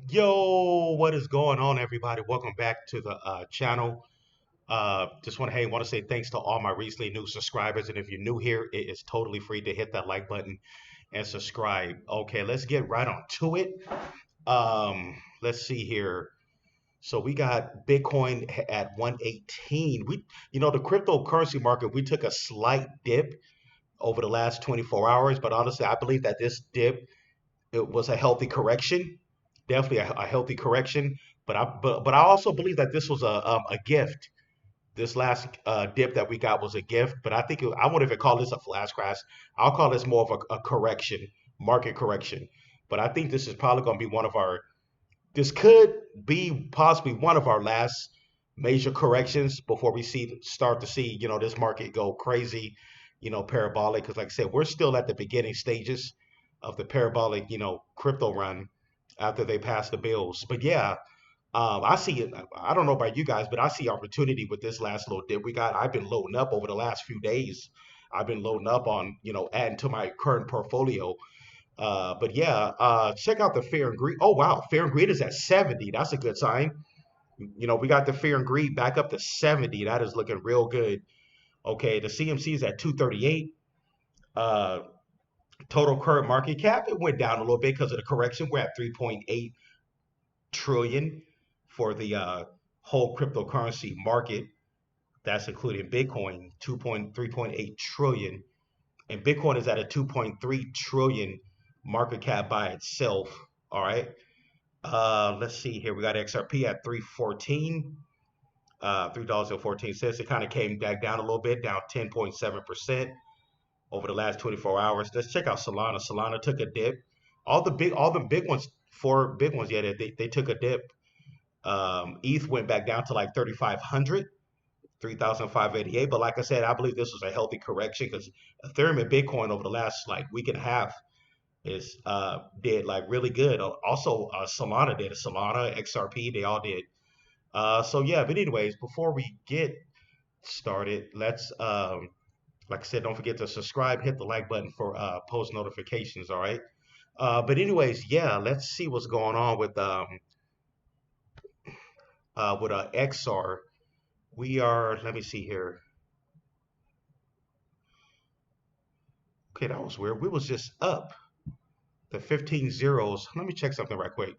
Yo, what is going on, everybody? Welcome back to the channel. Just want to say thanks to all my recently new subscribers, and if you're new here, it is totally free to hit that like button and subscribe. Okay, let's get right on to it. Let's see here. So we got Bitcoin at 118. The cryptocurrency market, we took a slight dip over the last 24 hours, but honestly, I believe that this dip it was a healthy correction, definitely a healthy correction. But I also believe that this was a gift. This last dip that we got was a gift, but I won't even call this a flash crash. I'll call this more of a correction, market correction. But I think this is probably going to be this could be possibly one of our last major corrections before we start to see, this market go crazy, parabolic. Because like I said, we're still at the beginning stages of the parabolic, crypto run after they pass the bills. But yeah, I see it. I don't know about you guys, but I see opportunity with this last little dip we got. I've been loading up over the last few days. I've been loading up on, adding to my current portfolio. But yeah, check out the Fear and Greed. Oh wow, Fear and Greed is at 70. That's a good sign. We got the Fear and Greed back up to 70. That is looking real good. Okay, the CMC is at 238. Uh, Total current market cap, it went down a little bit because of the correction. We're at 3.8 trillion for the whole cryptocurrency market. That's including Bitcoin, 3.8 trillion. And Bitcoin is at a 2.3 trillion market cap by itself. All right. Let's see here. We got XRP at 314, $3.14. It kind of came back down a little bit, down 10.7% over the last 24 hours. Let's check out Solana. Solana took a dip. All the big ones, four big ones, yeah, they took a dip. ETH went back down to like 3,500, 3,588. But like I said, I believe this was a healthy correction because Ethereum and Bitcoin over the last like week and a half is did like really good. Also, Solana did. Solana, XRP, they all did. So yeah, but anyways, before we get started, let's like I said, don't forget to subscribe, hit the like button for post notifications. All right. But anyways, yeah, let's see what's going on with Exor. We are. Let me see here. Okay, that was weird. We was just up the 15 zeros. Let me check something right quick.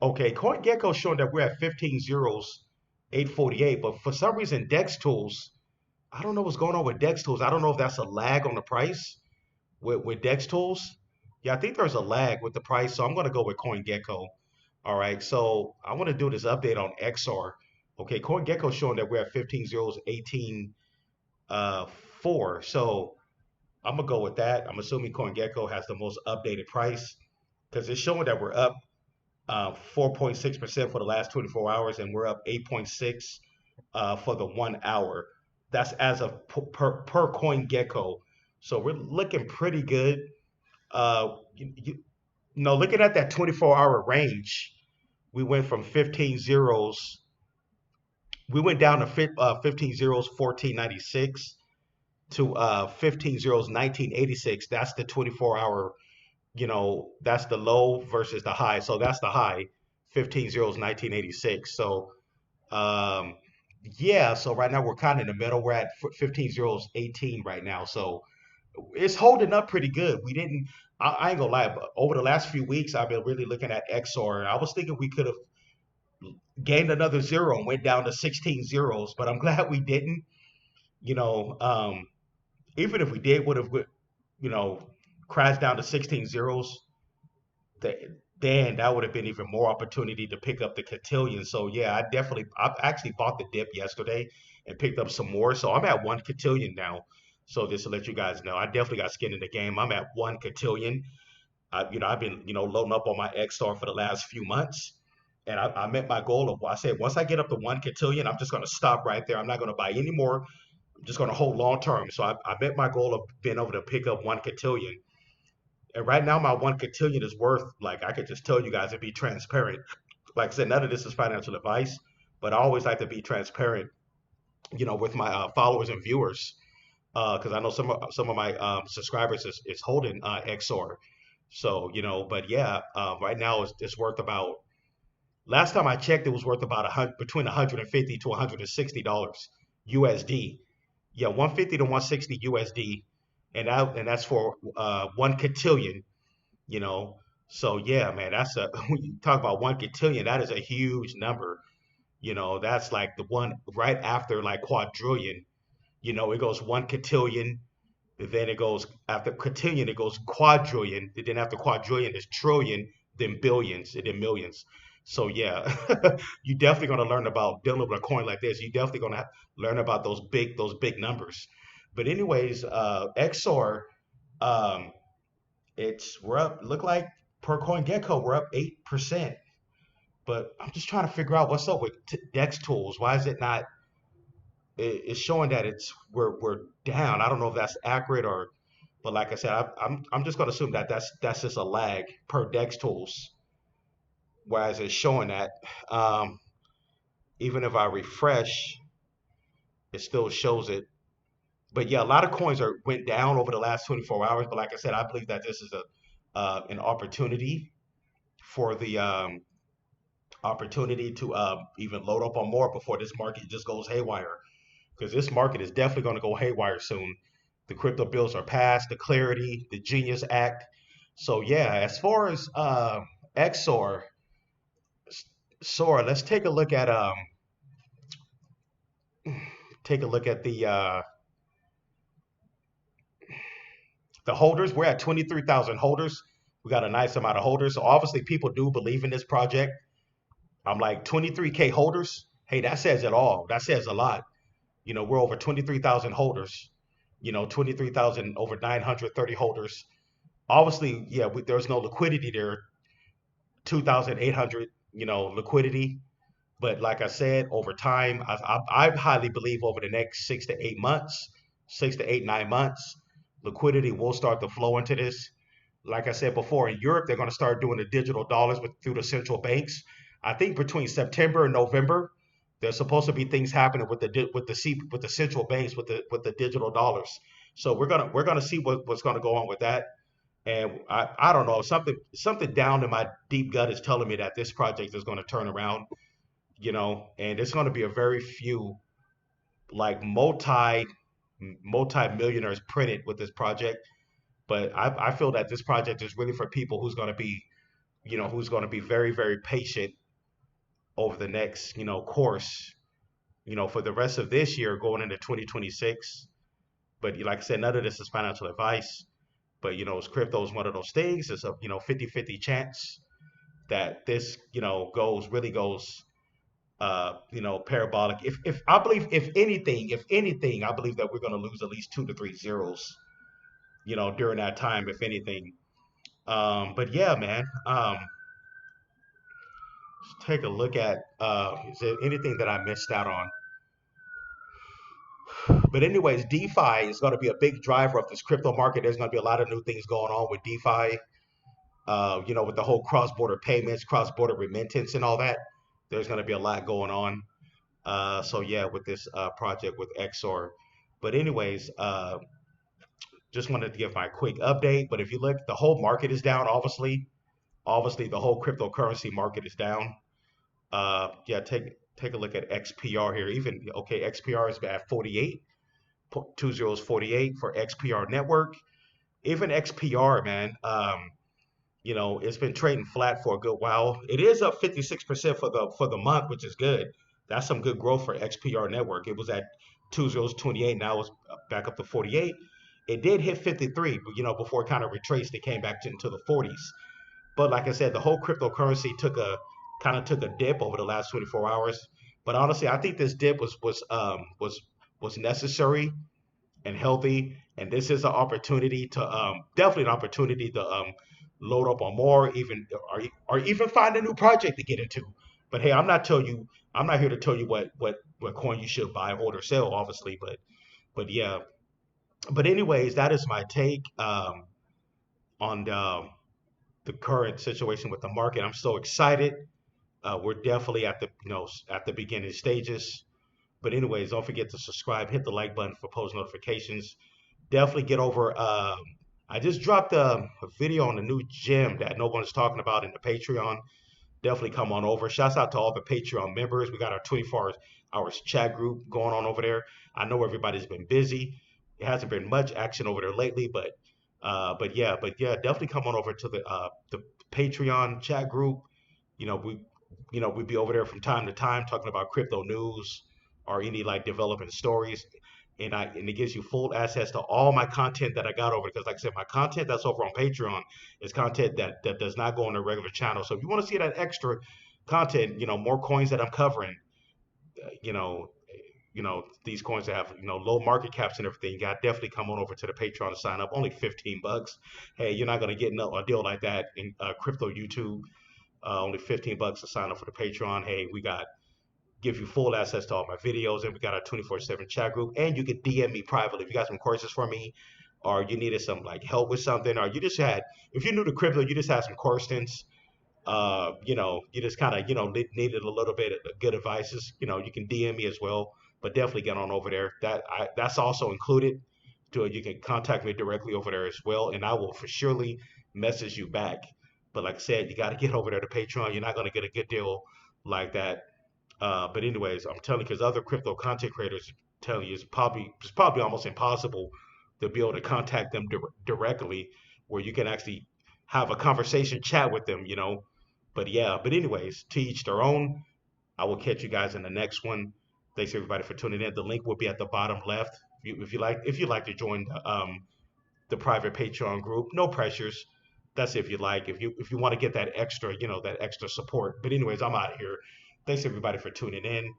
Okay, CoinGecko showing that we're at 15 zeros, 848. But for some reason, Dex Tools, I don't know what's going on with Dex Tools. I don't know if that's a lag on the price with Dex Tools. Yeah, I think there's a lag with the price, so I'm going to go with CoinGecko. All right, so I want to do this update on XR. Okay, CoinGecko showing that we're at 15 zeros, 18 4. So I'm gonna go with that. I'm assuming CoinGecko has the most updated price because it's showing that we're up 4.6% for the last 24 hours, and we're up 8.6 for the 1 hour. That's as of per CoinGecko. So we're looking pretty good. Looking at that 24-hour range, we went from 15 zeros. We went down to 15 zeros, 1496 to 15 zeros, 1986. That's the 24-hour, that's the low versus the high. So that's the high, 15 zeros, 1986. So um, yeah, so right now we're kind of in the middle. We're at 15 zeros, 18 right now. So it's holding up pretty good. I ain't gonna lie, but over the last few weeks, I've been really looking at XOR. I was thinking we could have gained another zero and went down to 16 zeros, but I'm glad we didn't. You know, even if we did, would have, you know, crashed down to 16 zeros, then that would have been even more opportunity to pick up the cotillion. So yeah, I actually bought the dip yesterday and picked up some more. So I'm at 1 cotillion now. So just to let you guys know, I definitely got skin in the game. I'm at 1 cotillion. I've been, loading up on my XStar for the last few months. And I met my goal of, I said, once I get up to 1 cotillion, I'm just going to stop right there. I'm not going to buy any more. I'm just going to hold long term. So I met my goal of being able to pick up 1 cotillion. And right now, my 1 cotillion is worth, like, I could just tell you guys and be transparent. Like I said, none of this is financial advice, but I always like to be transparent, with my followers and viewers. because I know some of my subscribers is holding Exor. So but yeah, right now it's worth about. Last time I checked, it was worth about between 150 to $160 USD. Yeah, 150 to 160 USD, and that's for 1 cotillion. You know, so yeah, man, that's a when you talk about 1 cotillion, that is a huge number. That's like the one right after like quadrillion. It goes 1 cotillion, then it goes after cotillion, it goes quadrillion. Then after quadrillion is trillion, then billions, and then millions. So yeah, you definitely gonna learn about dealing with a coin like this. You definitely gonna learn about those big numbers. But anyways, XOR, um, we're up. Look like per coin gecko, we're up 8%. But I'm just trying to figure out what's up with Dex tools. Why is it not? It's showing that we're down. I don't know if that's accurate or, but like I said, I'm just gonna assume that that's just a lag per Dex tools, whereas it's showing that. Um, Even if I refresh, it still shows it. But yeah, a lot of coins are went down over the last 24 hours. But like I said, I believe that this is a an opportunity for the opportunity to even load up on more before this market just goes haywire. Because this market is definitely going to go haywire soon. The crypto bills are passed, the Clarity, the Genius Act. So yeah, as far as Exor, Sora, let's take a look at the holders. We're at 23,000 holders. We got a nice amount of holders. So obviously people do believe in this project. I'm like 23K holders. Hey, that says it all. That says a lot. We're over 23,000 holders. 23,000 over 930 holders. Obviously, yeah, there's no liquidity there. 2,800, liquidity. But like I said, over time, I highly believe over the next 6 to 8 months, 6 to 8, 9 months, liquidity will start to flow into this. Like I said before, in Europe, they're going to start doing the digital dollars through the central banks. I think between September and November, there's supposed to be things happening with the central banks with the digital dollars. So we're gonna see what's going to go on with that. And I don't know, something down in my deep gut is telling me that this project is going to turn around, and it's going to be a very few like multi millionaires printed with this project. But I feel that this project is really for people who's going to be very, very patient over the next, course, for the rest of this year going into 2026. But like I said, none of this is financial advice. But crypto is one of those things. It's a 50-50 chance that this really goes parabolic. If I believe, if anything, I believe that we're going to lose at least 2 to 3 zeros, during that time, if anything. But yeah, man. Let's take a look at is there anything that I missed out on? But anyways, DeFi is going to be a big driver of this crypto market. There's going to be a lot of new things going on with DeFi. With the whole cross-border payments, cross-border remittance, and all that. There's going to be a lot going on. So yeah, with this project with Exor. But anyways, just wanted to give my quick update. But if you look, the whole market is down. Obviously, the whole cryptocurrency market is down. Yeah, take a look at XPR here. Even okay, XPR is at 48. 20 is 48 for XPR network. Even XPR, man. It's been trading flat for a good while. It is up 56% for the month, which is good. That's some good growth for XPR network. It was at 20 28, now it's back up to 48. It did hit 53, but before it kind of retraced, it came back into the 40s. But like I said, the whole cryptocurrency took a dip over the last 24 hours. But honestly, I think this dip was necessary and healthy. And this is an opportunity to definitely an opportunity to load up on more, even or even find a new project to get into. But hey, I'm not here to tell you what coin you should buy, hold, or sell, obviously. But yeah. But anyways, that is my take on the current situation with the market. I'm so excited. We're definitely at the beginning stages. But anyways, don't forget to subscribe, hit the like button for post notifications. Definitely get over. I just dropped a video on the new gym that no one's talking about in the Patreon. Definitely come on over. Shouts out to all the Patreon members. We got our 24 hours chat group going on over there. I know everybody's been busy. It hasn't been much action over there lately, but yeah, definitely come on over to the Patreon chat group. You know, we be over there from time to time talking about crypto news or any like developing stories. And it gives you full access to all my content that I got over, because like I said, my content that's over on Patreon is content that does not go on the regular channel. So if you want to see that extra content, more coins that I'm covering, uh, you know, these coins that have low market caps and everything, you got definitely come on over to the Patreon to sign up. Only $15. Hey, you're not gonna get a deal like that in crypto YouTube. Only $15 to sign up for the Patreon. Hey, we got give you full access to all my videos, and we got our 24/7 chat group, and you can DM me privately if you got some questions for me, or you needed some like help with something, or if you're new to crypto, you just had some questions, you just kind of, needed a little bit of good advices, you can DM me as well. But definitely get on over there. That's also included. You can contact me directly over there as well, and I will for surely message you back. But like I said, you got to get over there to Patreon. You're not going to get a good deal like that. But anyways, I'm telling you, because other crypto content creators tell you it's probably almost impossible to be able to contact them directly, where you can actually have a conversation, chat with them. But yeah, but anyways, to each their own. I will catch you guys in the next one. Thanks everybody for tuning in. The link will be at the bottom left. If you like to join the private Patreon group, no pressures. That's if you like. If you want to get that extra, that extra support. But anyways, I'm out of here. Thanks everybody for tuning in,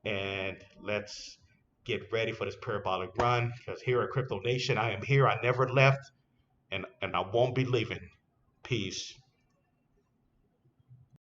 and let's get ready for this parabolic run. Because here at Crypto Nation, I am here. I never left, and I won't be leaving. Peace.